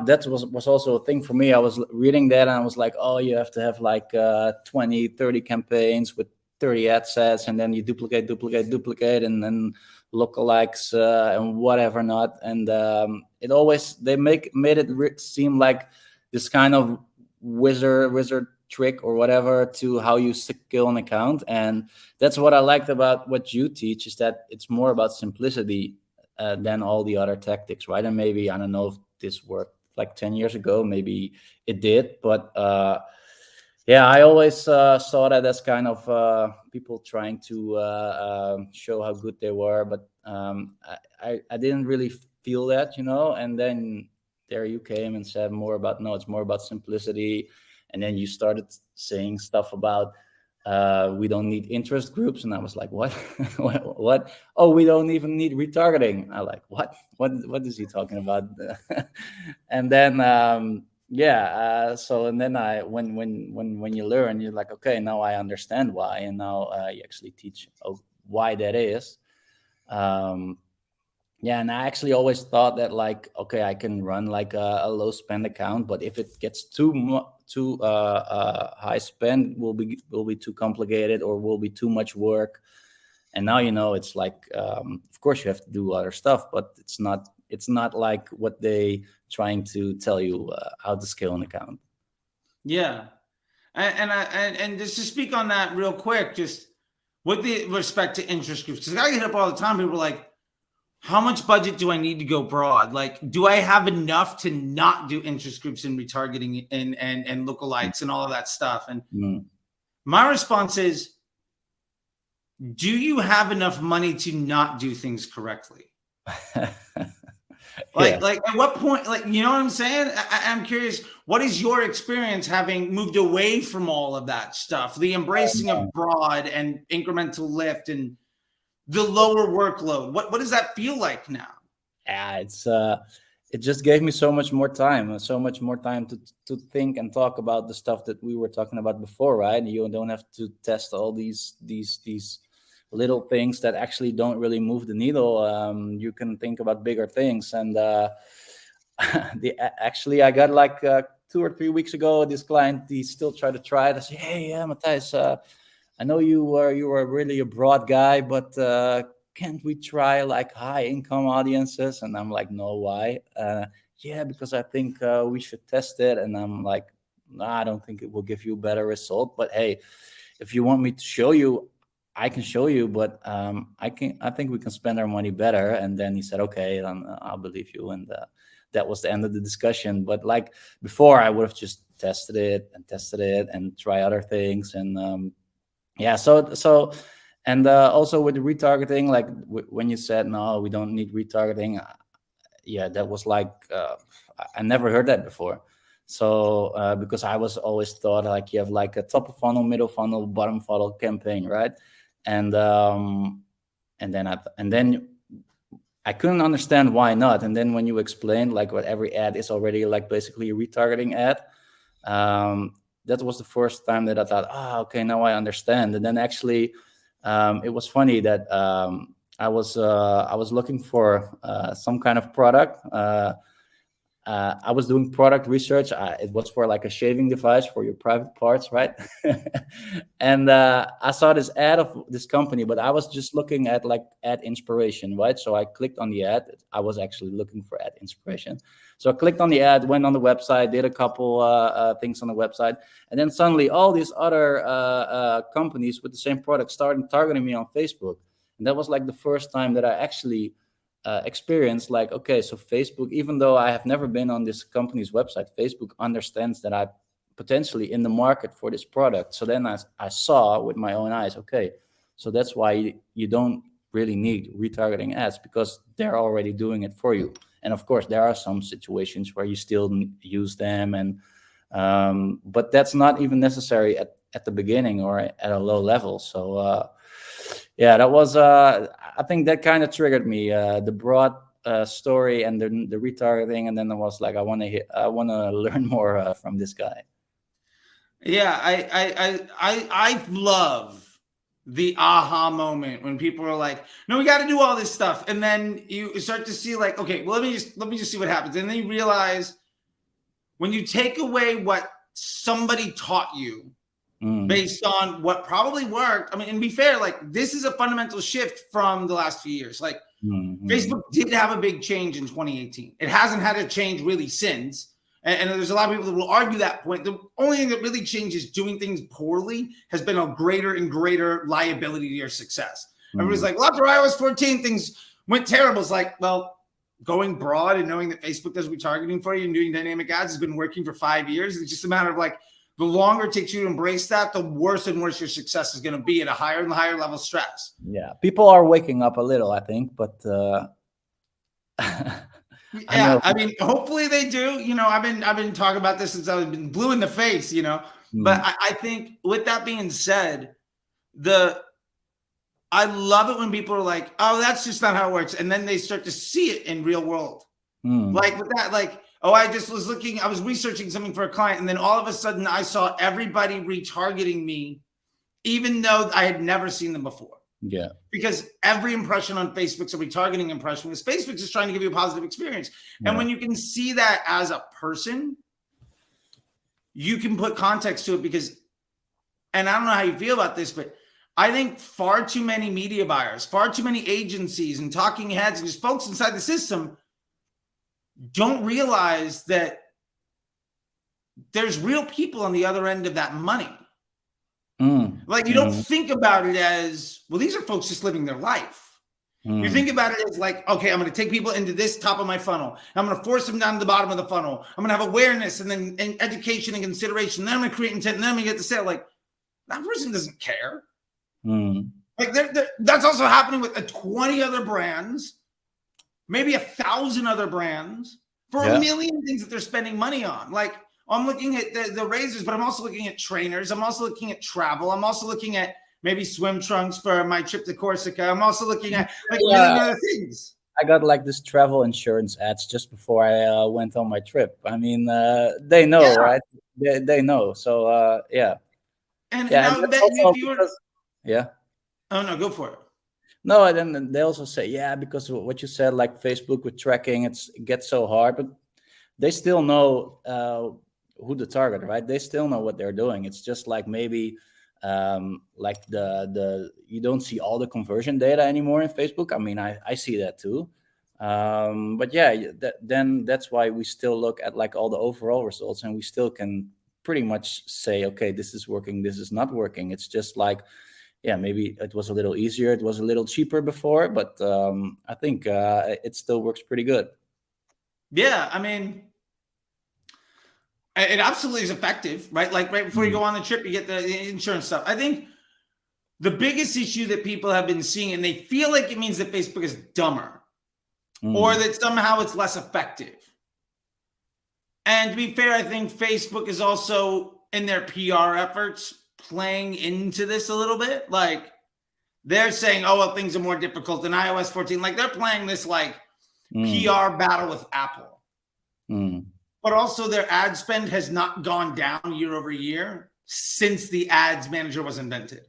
that was also a thing for me. I was reading that and I was like, oh, you have to have like 20, 30 campaigns with 30 ad sets, and then you duplicate, and then lookalikes and whatever not. And they made it seem like this kind of wizard trick or whatever to how you scale an account. And that's what I liked about what you teach, is that it's more about simplicity than all the other tactics, right? And maybe, I don't know if this worked like 10 years ago, maybe it did, but I always saw that as kind of people trying to show how good they were, but I didn't really feel that, and then there you came and said it's more about simplicity. And then you started saying stuff about we don't need interest groups, and I was like, what? What? Oh, we don't even need retargeting. I like, what? What is he talking about? And then so and then when you learn, you're like, okay, now I understand why, and now you actually teach why that is. And I actually always thought that, like, okay, I can run like a low spend account, but if it gets too high spend, will be too complicated or will be too much work. And now it's like, of course you have to do other stuff, but it's not like what they trying to tell you how to scale an account. Yeah, and just to speak on that real quick, just with the respect to interest groups, because I get up all the time. People are like, how much budget do I need to go broad? Like, do I have enough to not do interest groups and retargeting and lookalikes and all of that stuff? And my response is, do you have enough money to not do things correctly? Like at what point, like, you know what I'm saying? I'm curious, what is your experience having moved away from all of that stuff, the embracing of broad and incremental lift and the lower workload? What does that feel like now? Yeah, it just gave me so much more time, to think and talk about the stuff that we were talking about before, right? You don't have to test all these little things that actually don't really move the needle. You can think about bigger things. And actually, I got like 2 or 3 weeks ago, this client, he still tried to try it. I said, hey, Mathijs, I know you were really a broad guy, but can't we try like high income audiences? And I'm like, no, why? Yeah, because I think we should test it. And I'm like, nah, I don't think it will give you a better result. But hey, if you want me to show you, I can show you, but I think we can spend our money better. And then he said, okay, then I'll believe you. And that was the end of the discussion. But like before, I would have just tested it and try other things. And yeah, so and also with the retargeting, like when you said no, we don't need retargeting, yeah, that was like I never heard that before. So because I was always thought like you have like a top of funnel, middle funnel, bottom funnel campaign, right? And then I couldn't understand why not. And then when you explained like what every ad is already like basically a retargeting ad, that was the first time that I thought, okay, now I understand. And then actually, it was funny that I was looking for some kind of product. I was doing product research. It was for like a shaving device for your private parts, right? And I saw this ad of this company, but I was just looking at like ad inspiration, right? So I clicked on the ad. I was actually looking for ad inspiration. So I clicked on the ad, went on the website, did a couple things on the website, and then suddenly all these other companies with the same product started targeting me on Facebook. And that was like the first time that I actually experience like, okay, so Facebook, even though I have never been on this company's website, Facebook understands that I'm potentially in the market for this product. So then I saw with my own eyes, okay, so that's why you don't really need retargeting ads, because they're already doing it for you. And of course, there are some situations where you still use them, and but that's not even necessary at the beginning or at a low level. So yeah, that was I think that kind of triggered me, the broad story and the retargeting, and then I was like, I want to learn more from this guy. Yeah, I love the aha moment when people are like, no, we got to do all this stuff, and then you start to see like, okay, well, let me just see what happens, and then you realize when you take away what somebody taught you based on what probably worked. I mean, and be fair, like this is a fundamental shift from the last few years. Like Facebook did have a big change in 2018. It hasn't had a change really since. And there's a lot of people that will argue that point. The only thing that really changes doing things poorly has been a greater and greater liability to your success. Everybody's like, well, after iOS 14, things went terrible. It's like, well, going broad and knowing that Facebook does retargeting for you and doing dynamic ads has been working for 5 years. It's just a matter of like, the longer it takes you to embrace that, the worse and worse your success is going to be at a higher and higher level stress. Yeah, people are waking up a little, I think, but yeah, I mean, hopefully they do. You know, I've been talking about this since I've been blue in the face. You know, but I think with that being said, I love it when people are like, "Oh, that's just not how it works," and then they start to see it in real world. Like with that, like, oh, I was researching something for a client, and then all of a sudden I saw everybody retargeting me, even though I had never seen them before. Yeah. Because every impression on Facebook's a retargeting impression, because Facebook's just trying to give you a positive experience. Yeah. And when you can see that as a person, you can put context to it, because, and I don't know how you feel about this, but I think far too many media buyers, far too many agencies and talking heads and just folks inside the system don't realize that there's real people on the other end of that money. Like you don't think about it as, well, these are folks just living their life. You think about it as like, okay, I'm going to take people into this top of my funnel. I'm going to force them down to the bottom of the funnel. I'm going to have awareness and then education and consideration. Then I'm going to create intent. And then I'm going to get the sale. Like that person doesn't care. Like that's also happening with 20 other brands, maybe 1,000 other brands for a million things that they're spending money on. Like I'm looking at the razors, but I'm also looking at trainers. I'm also looking at travel. I'm also looking at maybe swim trunks for my trip to Corsica. I'm also looking at like other things. I got like this travel insurance ads just before I went on my trip. I mean, they know, Yeah. right? They know. So yeah, And yeah, and now that's that also if you were, because yeah. oh no, go for it. No, and then they also say, yeah, because what you said, like Facebook with tracking, it gets so hard, but they still know who the target, right? They still know what they're doing. It's just like maybe like the you don't see all the conversion data anymore in Facebook. I mean, I see that too. But yeah, then that's why we still look at like all the overall results, and we still can pretty much say, okay, this is working, this is not working. It's just like, yeah, maybe it was a little easier, it was a little cheaper before, but I think it still works pretty good. Yeah, I mean, it absolutely is effective, right? Like right before you Mm, go on the trip, you get the insurance stuff. I think the biggest issue that people have been seeing, and they feel like it means that Facebook is dumber or mm, that somehow it's less effective. And to be fair, I think Facebook is also in their PR efforts playing into this a little bit. Like they're saying, oh, well, things are more difficult in iOS 14. Like they're playing this like mm, PR battle with Apple. mm, But also their ad spend has not gone down year over year since the ads manager was invented.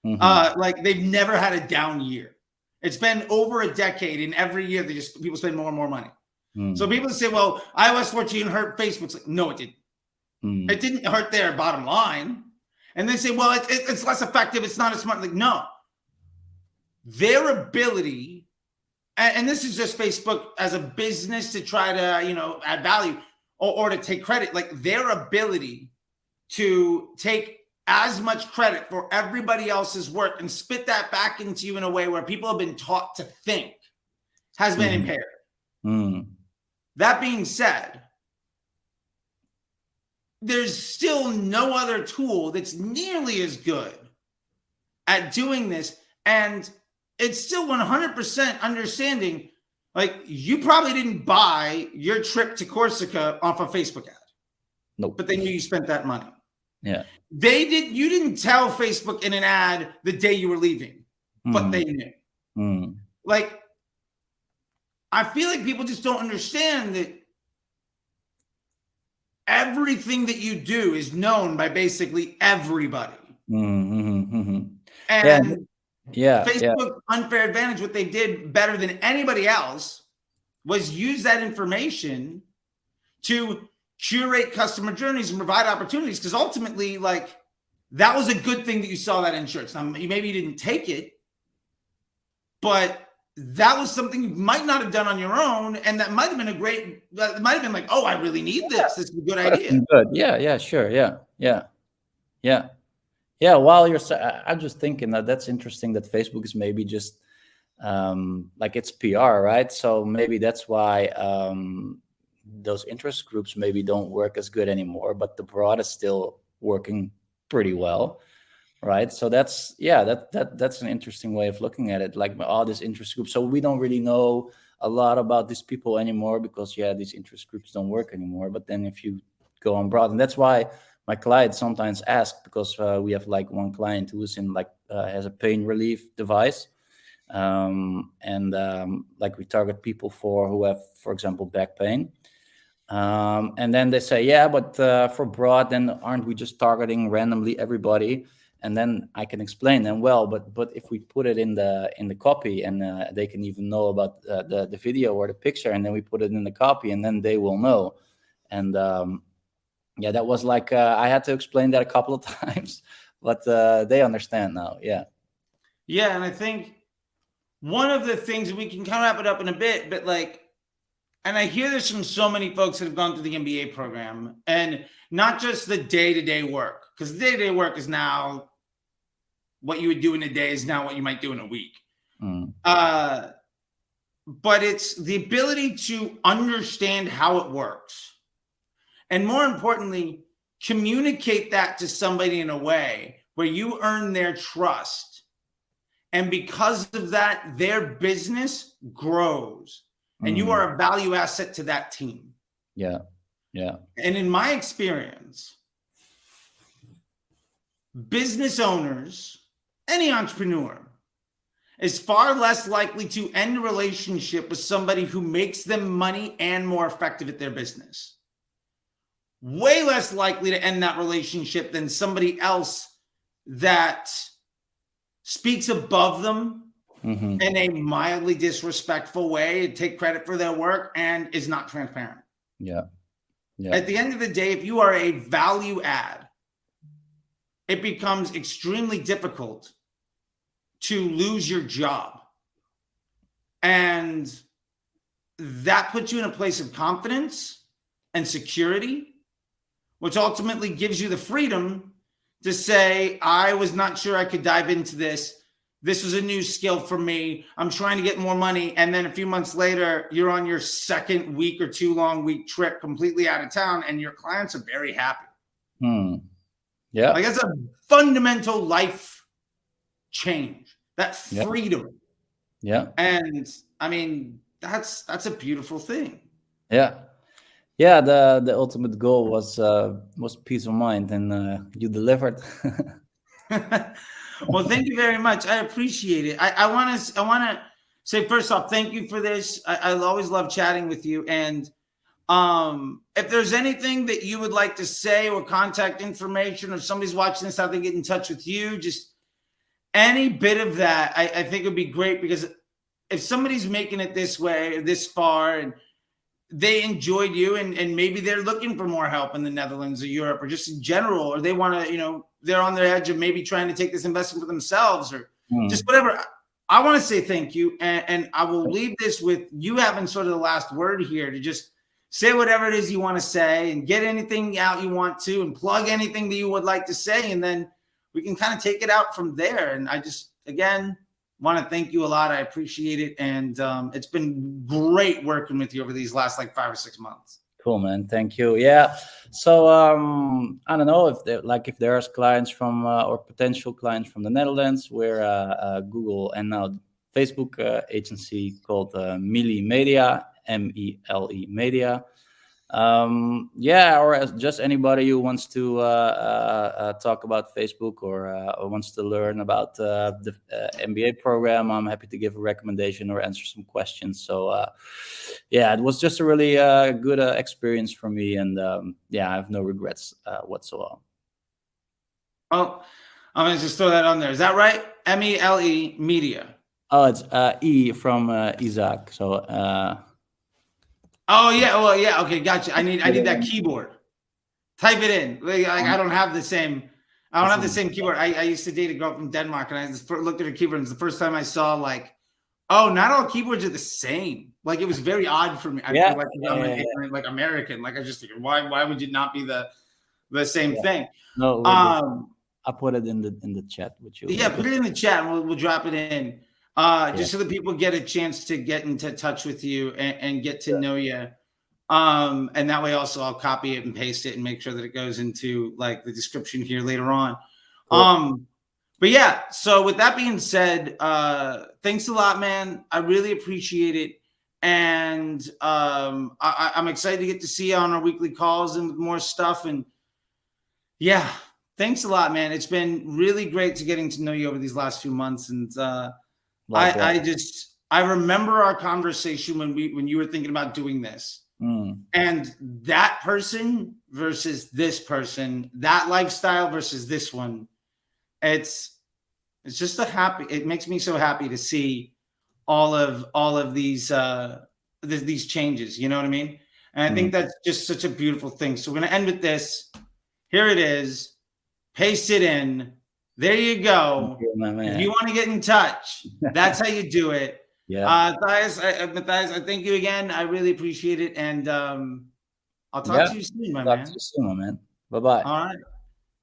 mhm, Like they've never had a down year. It's been over a decade, and every year people spend more and more money. So mm, people say, well, iOS 14 hurt Facebook's like, no, it didn't. mm, It didn't hurt their bottom line. And they say, well, it's less effective. It's not as smart. Like, no. Their ability, and this is just Facebook as a business to try to, add value or to take credit, like their ability to take as much credit for everybody else's work and spit that back into you in a way where people have been taught to think has been mhm, impaired. mm, That being said, there's still no other tool that's nearly as good at doing this. And it's still 100% understanding. Like, you probably didn't buy your trip to Corsica off a Facebook ad, nope. but they knew you spent that money. Yeah. You didn't tell Facebook in an ad the day you were leaving, but they knew. Mm, Like, I feel like people just don't understand that everything that you do is known by basically everybody. yeah, And yeah, yeah. Facebook unfair advantage, what they did better than anybody else was use that information to curate customer journeys and provide opportunities. Because ultimately, like, that was a good thing that you saw that insurance. Now, maybe you didn't take it, but that was something you might not have done on your own. And that might have been that might have been like, oh, I really need this. This is a good Could have idea. been good. Yeah, yeah, sure. Yeah, yeah, yeah. Yeah, while I'm just thinking that's interesting that Facebook is maybe just like it's PR, right? So maybe that's why those interest groups maybe don't work as good anymore, but the broad is still working pretty well, right? So that's an interesting way of looking at it, like all these interest groups. So we don't really know a lot about these people anymore because these interest groups don't work anymore. But then if you go on broad, and that's why my clients sometimes ask, because we have like one client who is in has a pain relief device, and like we target people who have, for example, back pain. And then they say, yeah, but for broad, then aren't we just targeting randomly everybody? And then I can explain them, well, but if we put it in the copy, and they can even know about the video or the picture, and then we put it in the copy, and then they will know. And that was like I had to explain that a couple of times, but they understand now. Yeah. Yeah. And I think one of the things, we can kind of wrap it up in a bit, but like, and I hear this from so many folks that have gone through the MBA program, and not just the day-to-day work, because the day-to-day work is now what you would do in a day is now what you might do in a week. Mm. But it's the ability to understand how it works. And more importantly, communicate that to somebody in a way where you earn their trust. And because of that, their business grows. And you are a value asset to that team. Yeah. Yeah. And in my experience, business owners, any entrepreneur, is far less likely to end a relationship with somebody who makes them money and more effective at their business. Way less likely to end that relationship than somebody else that speaks above them in a mildly disrespectful way, take credit for their work, and is not transparent. Yeah. At the end of the day, if you are a value add, it becomes extremely difficult to lose your job. And that puts you in a place of confidence and security, which ultimately gives you the freedom to say, I was not sure I could dive into this. This was a new skill for me. I'm trying to get more money. And then a few months later, you're on your second week or 2 long week trip completely out of town, and your clients are very happy. Yeah. Like, that's a fundamental life change, that freedom. Yeah. And I mean, that's a beautiful thing. Yeah. Yeah. The ultimate goal was peace of mind, and you delivered. Well, thank you very much. I appreciate it. I want to say, first off, thank you for this. I always love chatting with you. And if there's anything that you would like to say, or contact information, or somebody's watching this, how they get in touch with you, just any bit of that, I think would be great, because if somebody's making it this way, this far, and they enjoyed you, and maybe they're looking for more help in the Netherlands or Europe, or just in general, or they want to, they're on their edge of maybe trying to take this investment for themselves, or just whatever. I want to say thank you. And I will leave this with you having sort of the last word here, to just say whatever it is you want to say, and get anything out you want to, and plug anything that you would like to say. And then we can kind of take it out from there. And I just, again, want to thank you a lot. I appreciate it. And it's been great working with you over these last 5 or 6 months. Cool, man. Thank you. Yeah. So I don't know if there's clients from or potential clients from the Netherlands. We're Google and now Facebook agency called Mele Media, MELE Media. Or just anybody who wants to talk about Facebook, or wants to learn about the MBA program, I'm happy to give a recommendation or answer some questions. So it was just a really good experience for me, and I have no regrets whatsoever. Oh, I'm gonna just throw that on there. Is that right? MELE Media. Oh, it's E from Isaac. So. Oh yeah, well yeah, okay, gotcha. I need that keyboard. Type it in. I don't have the same. I don't have the same keyboard. I used to date a girl from Denmark, and I just looked at her keyboard, and it's the first time I saw not all keyboards are the same. It was very odd for me. I feel like I'm an ignorant, American. I just think, why would it not be the same thing? No, I'll put it in the chat with you. Yeah, put it in the chat, and we'll drop it in. Just so that people get a chance to get into touch with you and get to know you. And that way also I'll copy it and paste it and make sure that it goes into the description here later on. Cool. But yeah, so with that being said, thanks a lot, man. I really appreciate it. And I'm excited to get to see you on our weekly calls and more stuff. And yeah, thanks a lot, man. It's been really great getting to know you over these last few months. And I remember our conversation when you were thinking about doing this, and that person versus this person, that lifestyle versus this one. It's just it makes me so happy to see all of these changes. You know what I mean? And I think that's just such a beautiful thing. So we're going to end with this. Here it is. Paste it in. There you go. If you want to get in touch, that's how you do it. Yeah. Mathijs, I thank you again. I really appreciate it. And I'll talk to you soon, my man. Talk to you soon, my man. Bye-bye. All right.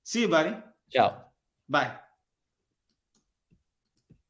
See you, buddy. Ciao. Bye.